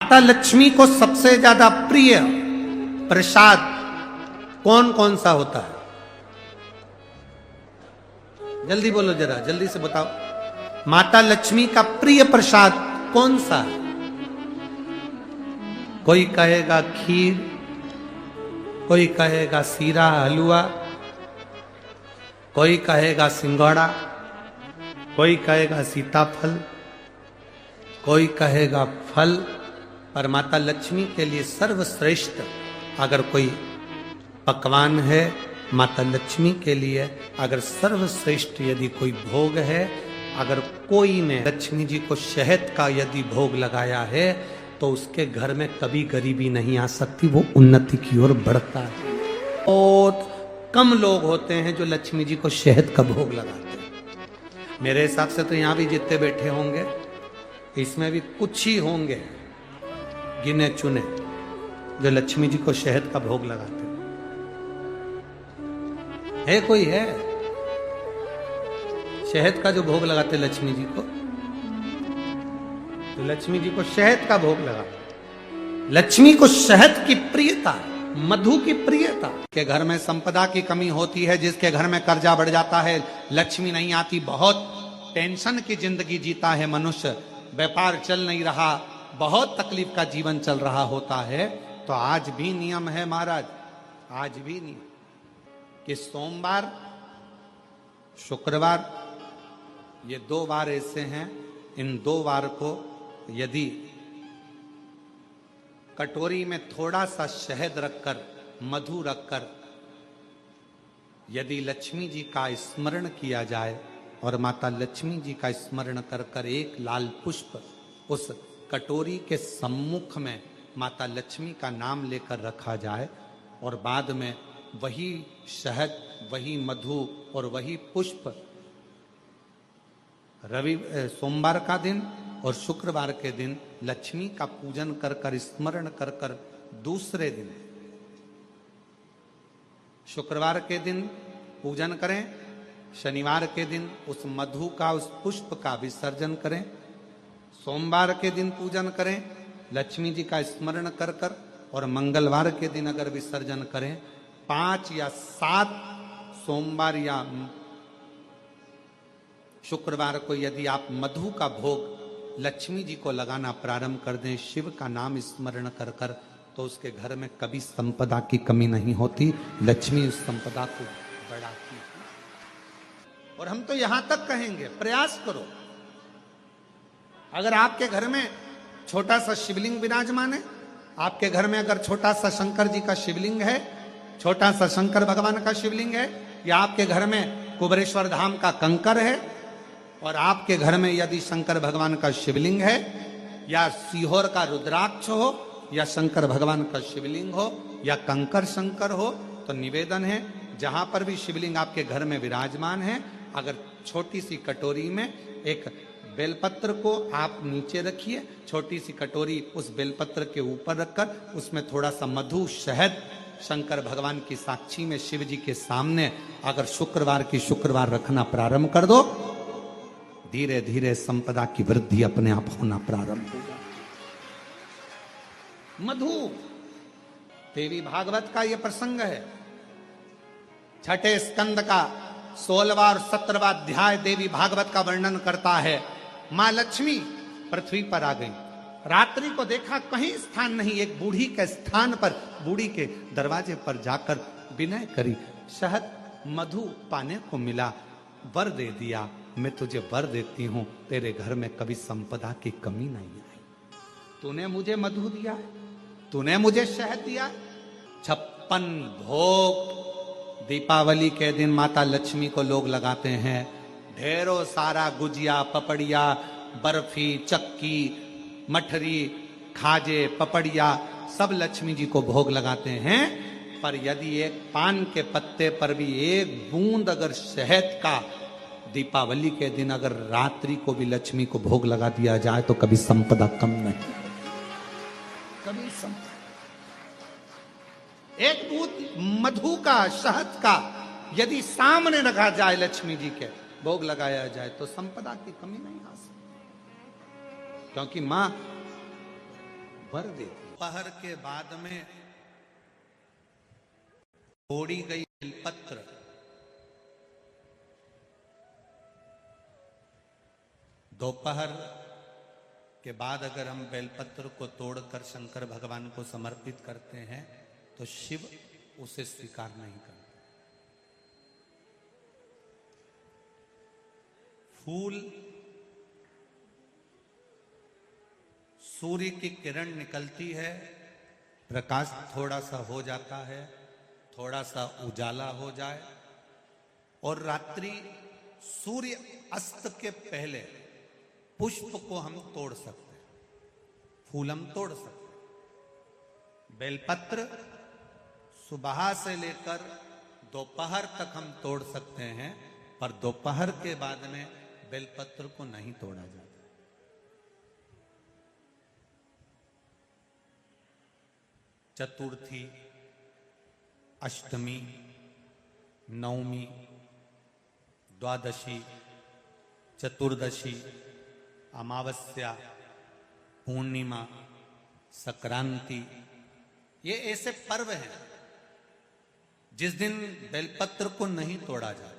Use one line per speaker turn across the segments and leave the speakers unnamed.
माता लक्ष्मी को सबसे ज्यादा प्रिय प्रसाद कौन कौन सा होता है? जल्दी बोलो जरा, जल्दी से बताओ। माता लक्ष्मी का प्रिय प्रसाद कौन सा है? कोई कहेगा खीर, कोई कहेगा सीरा हलवा, कोई कहेगा सिंघाड़ा, कोई कहेगा सीताफल, कोई कहेगा फल। पर माता लक्ष्मी के लिए सर्वश्रेष्ठ अगर कोई पकवान है, माता लक्ष्मी के लिए अगर सर्वश्रेष्ठ यदि कोई भोग है, अगर कोई ने लक्ष्मी जी को शहद का यदि भोग लगाया है तो उसके घर में कभी गरीबी नहीं आ सकती, वो उन्नति की ओर बढ़ता है। बहुत कम लोग होते हैं जो लक्ष्मी जी को शहद का भोग लगाते हैं। मेरे हिसाब से तो यहां भी जितने बैठे होंगे इसमें भी कुछ ही होंगे गिने चुने जो लक्ष्मी जी को शहद का भोग लगाते है। कोई है शहद का जो भोग लगाते लक्ष्मी जी को? तो लक्ष्मी जी को शहद का भोग लगा। लक्ष्मी को शहद की प्रियता, मधु की प्रियता। के घर में संपदा की कमी होती है, जिसके घर में कर्जा बढ़ जाता है, लक्ष्मी नहीं आती, बहुत टेंशन की जिंदगी जीता है मनुष्य, व्यापार चल नहीं रहा, बहुत तकलीफ का जीवन चल रहा होता है, तो आज भी नियम है महाराज, आज भी नियम कि सोमवार शुक्रवार ये 2 बार ऐसे हैं, इन 2 बार को यदि कटोरी में थोड़ा सा शहद रखकर, मधु रखकर यदि लक्ष्मी जी का स्मरण किया जाए और माता लक्ष्मी जी का स्मरण कर कर एक लाल पुष्प उस कटोरी के सम्मुख में माता लक्ष्मी का नाम लेकर रखा जाए और बाद में वही शहद, वही मधु और वही पुष्प सोमवार का दिन और शुक्रवार के दिन लक्ष्मी का पूजन कर कर, स्मरण कर कर, दूसरे दिन शुक्रवार के दिन पूजन करें, शनिवार के दिन उस मधु का, उस पुष्प का विसर्जन करें, सोमवार के दिन पूजन करें लक्ष्मी जी का स्मरण कर कर, और मंगलवार के दिन अगर विसर्जन करें, 5 या 7 सोमवार या शुक्रवार को यदि आप मधु का भोग लक्ष्मी जी को लगाना प्रारंभ कर दें, शिव का नाम स्मरण कर कर, तो उसके घर में कभी संपदा की कमी नहीं होती, लक्ष्मी उस संपदा को बढ़ाती है। और हम तो यहां तक कहेंगे, प्रयास करो, अगर आपके घर में छोटा सा शिवलिंग विराजमान है, आपके घर में अगर छोटा सा शंकर जी का शिवलिंग है, छोटा सा शंकर भगवान का शिवलिंग है, या आपके घर में कुबेरेश्वर धाम का कंकर है, और आपके घर में यदि शंकर भगवान का शिवलिंग है, या सीहोर का रुद्राक्ष हो, या शंकर भगवान का शिवलिंग हो, या कंकर शंकर हो, तो निवेदन है जहां पर भी शिवलिंग आपके घर में विराजमान है, अगर छोटी सी कटोरी में एक बेलपत्र को आप नीचे रखिए, छोटी सी कटोरी उस बेलपत्र के ऊपर रखकर उसमें थोड़ा सा मधु, शहद, शंकर भगवान की साक्षी में शिव जी के सामने अगर शुक्रवार की शुक्रवार रखना प्रारंभ कर दो, धीरे धीरे संपदा की वृद्धि अपने आप होना प्रारंभ होगा। मधु, देवी भागवत का यह प्रसंग है, 6ठे स्कंद का 16वां और 17वां अध्याय देवी भागवत का वर्णन करता है। मां लक्ष्मी पृथ्वी पर आ गई, रात्रि को देखा कहीं स्थान नहीं, एक बूढ़ी के स्थान पर, बूढ़ी के दरवाजे पर जाकर विनय करी, शहद मधु पाने को मिला, वर दे दिया, मैं तुझे वर देती हूं, तेरे घर में कभी संपदा की कमी नहीं आई। तूने मुझे मधु दिया है, तूने मुझे शहद दिया है। 56 भोग दीपावली के दिन माता लक्ष्मी को लोग लगाते हैं, ढेरों सारा गुजिया, पपड़िया, बर्फी, चक्की, मठरी, खाजे, पपड़िया सब लक्ष्मी जी को भोग लगाते हैं। पर यदि एक पान के पत्ते पर भी एक बूंद अगर शहद का दीपावली के दिन अगर रात्रि को भी लक्ष्मी को भोग लगा दिया जाए तो कभी संपदा कम नहीं, कभी संपदा। एक बूंद मधु का, शहद का यदि सामने रखा जाए, लक्ष्मी जी के भोग लगाया जाए, तो संपदा की कमी नहीं आ सकती, क्योंकि मां वर देती। पहर के बाद में तोड़ी गई बेलपत्र दोपहर के बाद अगर हम बेलपत्र को तोड़कर शंकर भगवान को समर्पित करते हैं तो शिव उसे स्वीकार नहीं करते। फूल सूर्य की किरण निकलती है, प्रकाश थोड़ा सा हो जाता है, थोड़ा सा उजाला हो जाए और रात्रि सूर्य अस्त के पहले पुष्प को हम तोड़ सकते हैं, फूल हम तोड़ सकते हैं। बेलपत्र सुबह से लेकर दोपहर तक हम तोड़ सकते हैं, पर दोपहर के बाद में बेलपत्र को नहीं तोड़ा जाता। चतुर्थी, अष्टमी, नवमी, द्वादशी, चतुर्दशी, अमावस्या, पूर्णिमा, संक्रांति, ये ऐसे पर्व हैं जिस दिन बेलपत्र को नहीं तोड़ा जाता।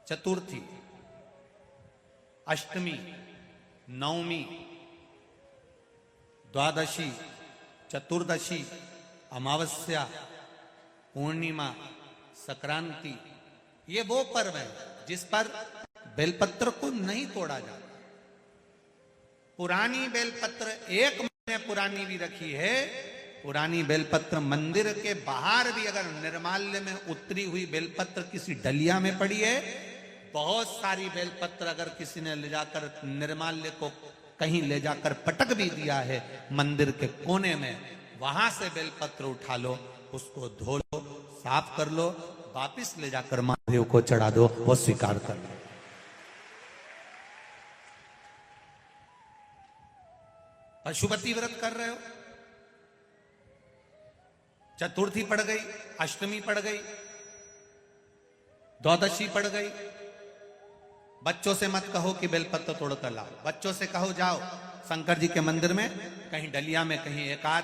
चतुर्थी, अष्टमी, नवमी, द्वादशी, चतुर्दशी, अमावस्या, पूर्णिमा, संक्रांति, ये वो पर्व है जिस पर बेलपत्र को नहीं तोड़ा जाता। पुरानी बेलपत्र 1 महीने पुरानी भी रखी है। पुरानी बेलपत्र मंदिर के बाहर भी अगर निर्माल्य में उतरी हुई बेलपत्र किसी डलिया में पड़ी है, बहुत सारी बेलपत्र अगर किसी ने ले जाकर निर्माल्य को कहीं ले जाकर पटक भी दिया है मंदिर के कोने में, वहां से बेलपत्र उठा लो, उसको धो लो, साफ कर लो, वापिस ले जाकर महादेव को चढ़ा दो, वो स्वीकार कर लो। पशुपति व्रत कर रहे हो, चतुर्थी पड़ गई, अष्टमी पड़ गई, द्वादशी पड़ गई, बच्चों से मत कहो कि बेलपत्र तोड़ कर लाओ। बच्चों से कहो जाओ शंकर जी के मंदिर में कहीं डलिया में कहीं एक आध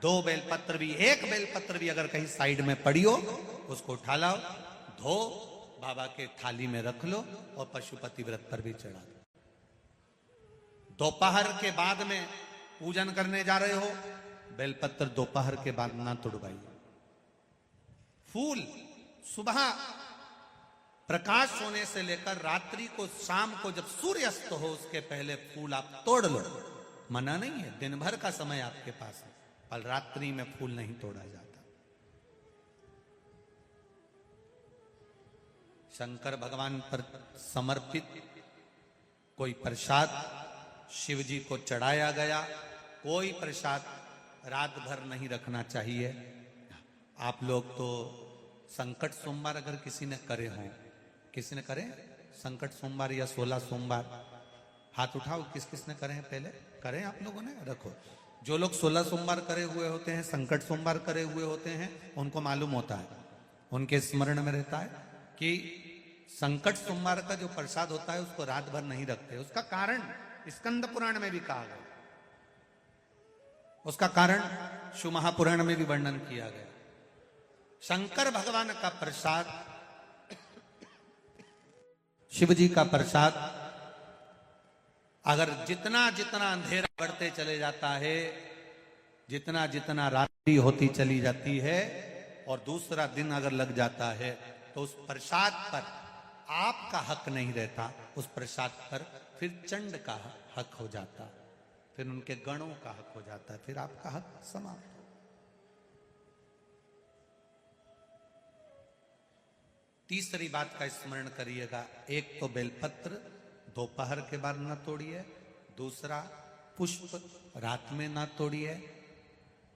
2 बेलपत्र भी, 1 बेलपत्र भी अगर कहीं साइड में पड़ी हो, उसको उठा लाओ, धो, बाबा के थाली में रख लो और पशुपति व्रत पर भी चढ़ा दो। दोपहर के बाद में पूजन करने जा रहे हो, बेलपत्र दोपहर के बाद ना तोड़वाइए। फूल सुबह प्रकाश होने से लेकर रात्रि को, शाम को जब सूर्य अस्त हो उसके पहले फूल आप तोड़ लो, मना नहीं है, दिन भर का समय आपके पास है, पर रात्रि में फूल नहीं तोड़ा जाता। शंकर भगवान पर समर्पित कोई प्रसाद शिव जी को चढ़ाया गया, कोई प्रसाद रात भर नहीं रखना चाहिए। आप लोग तो संकट सोमवार अगर किसी ने करे हों, किसी ने करे संकट सोमवार या 16 सोमवार, हाथ उठाओ, किस किस ने करे हैं, पहले करें आप लोगों ने, रखो। जो लोग 16 सोमवार करे हुए होते हैं, संकट सोमवार करे हुए होते हैं, उनको मालूम होता है, उनके स्मरण में रहता है कि संकट सोमवार का जो प्रसाद होता है उसको रात भर नहीं रखते। उसका कारण स्कंद पुराण में भी कहा गया, उसका कारण शिव महापुराण में भी वर्णन किया गया। शंकर भगवान का प्रसाद, शिव जी का प्रसाद, अगर जितना जितना अंधेरा बढ़ते चले जाता है, जितना जितना रात्रि होती चली जाती है और दूसरा दिन अगर लग जाता है, तो उस प्रसाद पर आपका हक नहीं रहता, उस प्रसाद पर फिर चंड का हक हो जाता, फिर उनके गणों का हक हो जाता है, फिर आपका हक समाप्त। तीसरी बात का स्मरण करिएगा, एक तो बेलपत्र दोपहर के बाद ना तोड़िए, दूसरा पुष्प रात में ना तोड़िए,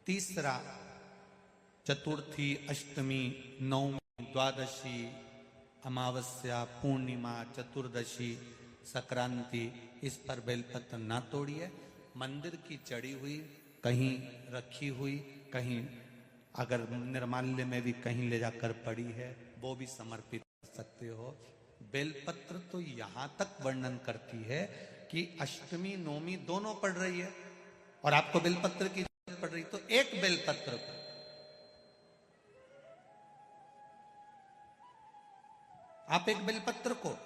तीसरा चतुर्थी, अष्टमी, नवमी, द्वादशी, अमावस्या, पूर्णिमा, चतुर्दशी, संक्रांति, इस पर बेलपत्र ना तोड़िए। मंदिर की चढ़ी हुई, कहीं रखी हुई, कहीं अगर निर्माल्य में भी कहीं ले जाकर पड़ी है, वो भी समर्पित कर सकते हो। बेलपत्र तो यहां तक वर्णन करती है कि अष्टमी नवमी दोनों पड़ रही है और आपको बेलपत्र की जरूरत पड़ रही, तो एक बेलपत्र को आप एक बेलपत्र को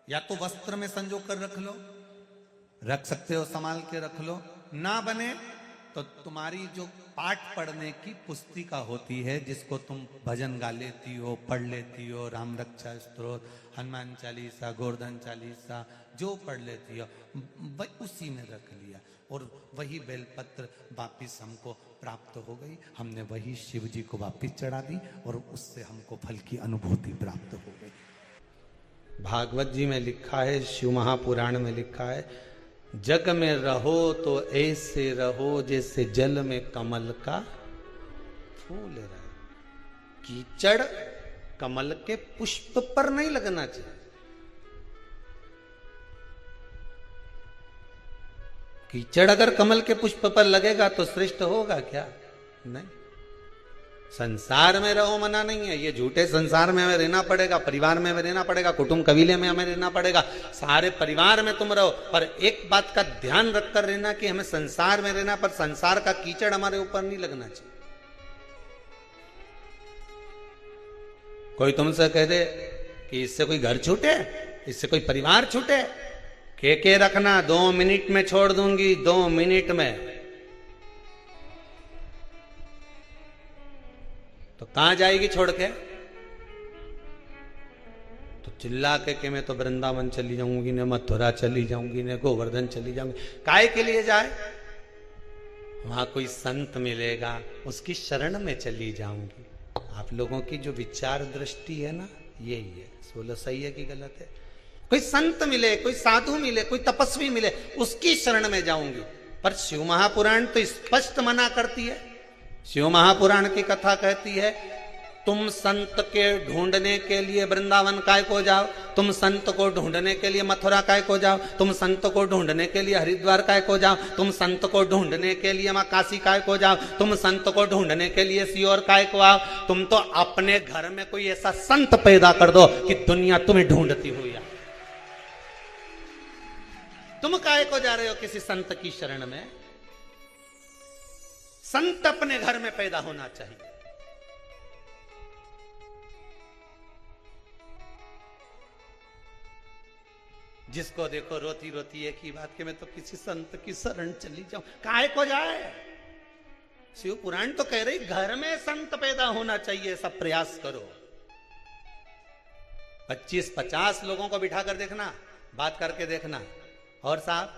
या तो वस्त्र में संजो कर रख लो, रख सकते हो, संभाल के रख लो, ना बने तो तुम्हारी जो पाठ पढ़ने की पुस्तिका होती है, जिसको तुम भजन गा लेती हो, पढ़ लेती हो, राम रक्षा स्तोत्र, हनुमान चालीसा, गोवर्धन चालीसा, जो पढ़ लेती हो, उसी में रख लिया और वही बेलपत्र वापिस हमको प्राप्त हो गई। हमने वही शिव जी को वापिस चढ़ा दी और उससे हमको फल की अनुभूति प्राप्त हो गई। भागवत जी में लिखा है, शिव महापुराण में लिखा है, जग में रहो तो ऐसे रहो जैसे जल में कमल का फूल रहे। कीचड़ कमल के पुष्प पर नहीं लगना चाहिए। कीचड़ अगर कमल के पुष्प पर लगेगा तो श्रेष्ठ होगा क्या? नहीं। संसार में रहो मना नहीं है, ये झूठे संसार में हमें रहना पड़ेगा, परिवार में हमें रहना पड़ेगा, कुटुंब कबीले में हमें रहना पड़ेगा, सारे परिवार में तुम रहो, पर एक बात का ध्यान रखकर रहना कि हमें संसार में रहना, पर संसार का कीचड़ हमारे ऊपर नहीं लगना चाहिए। कोई तुमसे कह दे कि इससे कोई घर छूटे, इससे कोई परिवार छूटे, के रखना 2 मिनट में छोड़ दूंगी, 2 मिनट में। तो कहां जाएगी छोड़ के? तो चिल्ला के मैं तो वृंदावन चली जाऊंगी, ने मथुरा चली जाऊंगी, ने गोवर्धन चली जाऊंगी। काहे के लिए जाए? वहां कोई संत मिलेगा, उसकी शरण में चली जाऊंगी। आप लोगों की जो विचार दृष्टि है ना, यही है। बोलो सही है कि गलत है? कोई संत मिले, कोई साधु मिले, कोई तपस्वी मिले, उसकी शरण में जाऊंगी। पर शिव महापुराण तो स्पष्ट मना करती है। शिव महापुराण की कथा कहती है, तुम संत के ढूंढने के लिए वृंदावन काय को जाओ, तुम संत को ढूंढने के लिए मथुरा काय को जाओ, तुम संत को ढूंढने के लिए हरिद्वार काय को जाओ, तुम संत को ढूंढने के लिए मां काशी काय को जाओ, तुम संत को ढूंढने के लिए सीहोर काय को आओ। तुम तो अपने घर में कोई ऐसा संत पैदा कर दो कि दुनिया तुम्हें ढूंढती हुई आए। तुम काय को जा रहे हो किसी संत की शरण में? संत अपने घर में पैदा होना चाहिए। जिसको देखो रोती रोती एक ही बात कि मैं तो किसी संत की शरण चली जाऊं। काय को जाए? शिव पुराण तो कह रही घर में संत पैदा होना चाहिए, ऐसा प्रयास करो। 25-50 लोगों को बिठा कर देखना, बात करके देखना, और साहब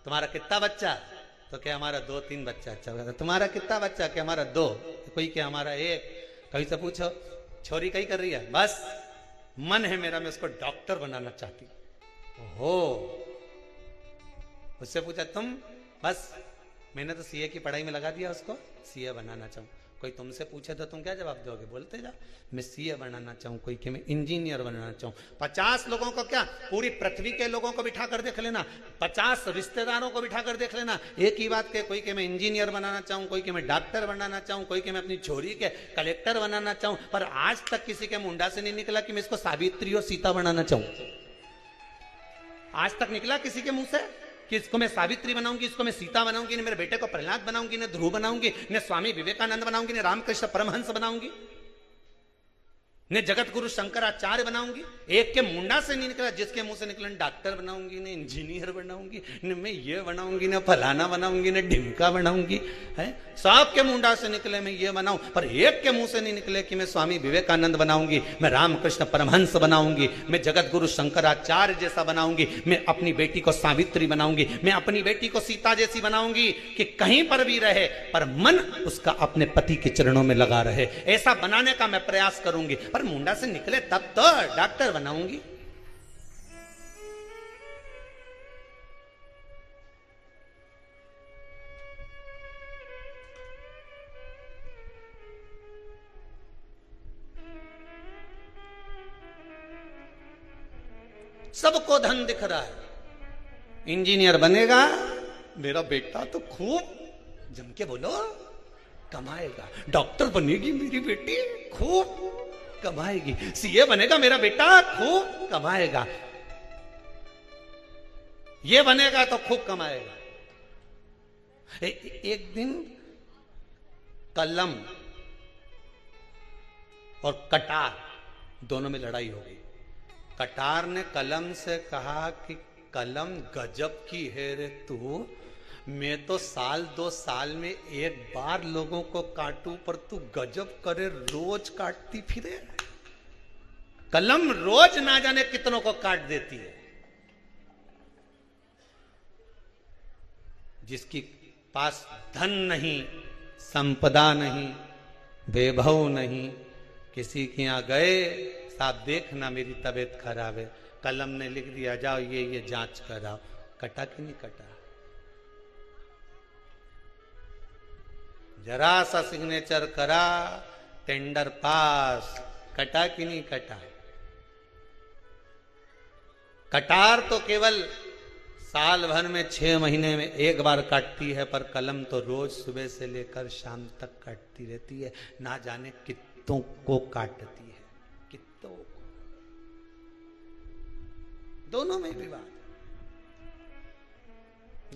तुम्हारा कितना बच्चा? तो क्या हमारा 2-3 बच्चा। अच्छा, तुम्हारा कितना बच्चा? क्या हमारा 2। कोई क्या हमारा 1। कभी से पूछो छोरी कहीं कर रही है? बस मन है मेरा, मैं उसको डॉक्टर बनाना चाहती हो। उससे पूछा तुम? बस मैंने तो सीए की पढ़ाई में लगा दिया उसको, सीए बनाना चाहूं। कोई तुमसे पूछे तो तुम क्या जवाब दोगे? बोलते जा मैं सीए बनाना चाहूं, कोई कि मैं इंजीनियर बनाना चाहूं। 50 लोगों को क्या, पूरी पृथ्वी के लोगों को बिठा कर देख लेना, 50 रिश्तेदारों को बिठा कर देख लेना, एक ही बात के, कोई कि मैं इंजीनियर बनाना चाहूं, कोई कि मैं डॉक्टर बनाना चाहूं, कोई कि मैं अपनी छोरी के कलेक्टर बनाना चाहूं। पर आज तक किसी के मुंडा से नहीं निकला कि मैं इसको सावित्री और सीता बनाना चाहूं। आज तक निकला किसी के मुंह से कि इसको मैं सावित्री बनाऊंगी, इसको मैं सीता बनाऊंगी, ने मेरे बेटे को प्रहलाद बनाऊंगी, ने ध्रुव बनाऊंगी, ने स्वामी विवेकानंद बनाऊंगी, ने रामकृष्ण परमहंस बनाऊंगी, ने जगत गुरु शंकराचार्य बनाऊंगी? एक के मुंडा से नहीं निकला। जिसके मुंह से निकला डॉक्टर बनाऊंगी, ने इंजीनियर बनाऊंगी, ने मैं ये बनाऊंगी, ने फलाना बनाऊंगी, ने ढिमका बनाऊंगी, है सब के मुंडा से निकले मैं ये बनाऊं। पर एक के मुंह से नहीं निकले कि मैं स्वामी विवेकानंद बनाऊंगी, मैं रामकृष्ण परमहंस बनाऊंगी, मैं जगत गुरु शंकराचार्य जैसा बनाऊंगी, मैं अपनी बेटी को सावित्री बनाऊंगी, मैं अपनी बेटी को सीता जैसी बनाऊंगी कि कहीं पर भी रहे पर मन उसका अपने पति के चरणों में लगा रहे। ऐसा बनाने का मैं प्रयास करूंगी। पर मुंडा से निकले तब तो डॉक्टर बनाऊंगी। सबको धन दिख रहा है, इंजीनियर बनेगा मेरा बेटा तो खूब जम के बोलो कमाएगा, डॉक्टर बनेगी मेरी बेटी खूब कमाएगी, सीए बनेगा मेरा बेटा खूब कमाएगा। ये बनेगा तो खूब कमाएगा। एक दिन कलम और कटार दोनों में लड़ाई हो गई। कटार ने कलम से कहा कि कलम गजब की है रे तू, मैं तो साल 2 साल में एक बार लोगों को काटूं, पर तू गजब करे, रोज काटती फिरे। कलम रोज ना जाने कितनों को काट देती है। जिसकी पास धन नहीं, संपदा नहीं, वैभव नहीं, किसी के यहां गए, साहब देखना मेरी तबीयत खराब है, कलम ने लिख दिया जाओ ये जांच कराओ, कटा कि नहीं कटा? जरा सा सिग्नेचर करा, टेंडर पास, कटा कि नहीं कटा? कटार तो केवल साल भर में 6 महीने में एक बार काटती है, पर कलम तो रोज सुबह से लेकर शाम तक काटती रहती है। ना जाने कितनों को काटती है, कितनों को। दोनों में विवाद,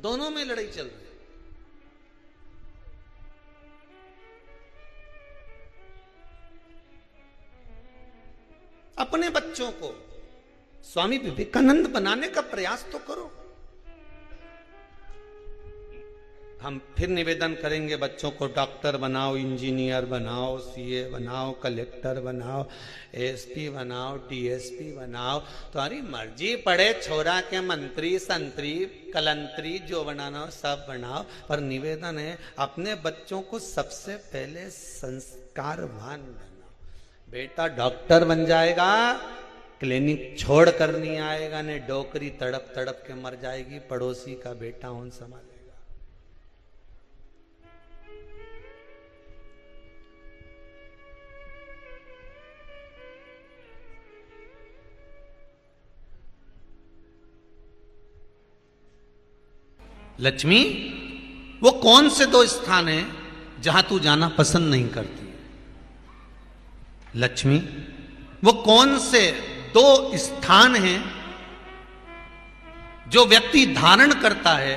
दोनों में लड़ाई चल रही है। अपने बच्चों को स्वामी विवेकानंद बनाने का प्रयास तो करो। हम फिर निवेदन करेंगे, बच्चों को डॉक्टर बनाओ, इंजीनियर बनाओ, सीए बनाओ, कलेक्टर बनाओ, एसपी बनाओ, डीएसपी बनाओ, तुम्हारी मर्जी, पड़े छोरा के मंत्री संतरी कलंतरी जो बनाना हो सब बनाओ, पर निवेदन है अपने बच्चों को सबसे पहले संस्कारवान बनाओ। बेटा डॉक्टर बन जाएगा, क्लिनिक छोड़ कर नहीं आएगा, ने डोकरी तड़प तड़प के मर जाएगी, पड़ोसी का बेटा उन संभालेगा। लक्ष्मी, वो कौन से 2 स्थान हैं जहां तू जाना पसंद नहीं करती? लक्ष्मी, वो कौन से 2 स्थान हैं जो व्यक्ति धारण करता है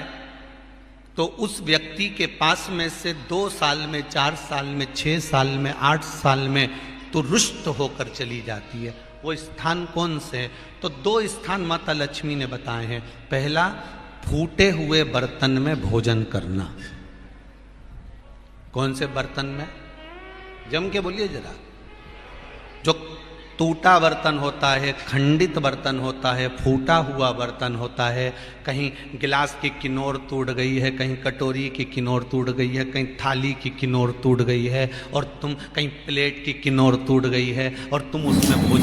तो उस व्यक्ति के पास में से 2 साल में, 4 साल में, 6 साल में, 8 साल में तो रुष्ट होकर चली जाती है? वो स्थान कौन से है? तो 2 स्थान माता लक्ष्मी ने बताए हैं। पहला, फूटे हुए बर्तन में भोजन करना। कौन से बर्तन में? जम के बोलिए जरा। जो टूटा बर्तन होता है, खंडित बर्तन होता है, फूटा हुआ बर्तन होता है, कहीं गिलास की किनोर टूट गई है, कहीं कटोरी की किनोर टूट गई है, कहीं थाली की किनोर टूट गई है, और तुम कहीं प्लेट की किनोर टूट गई है, और तुम उसमें भोजन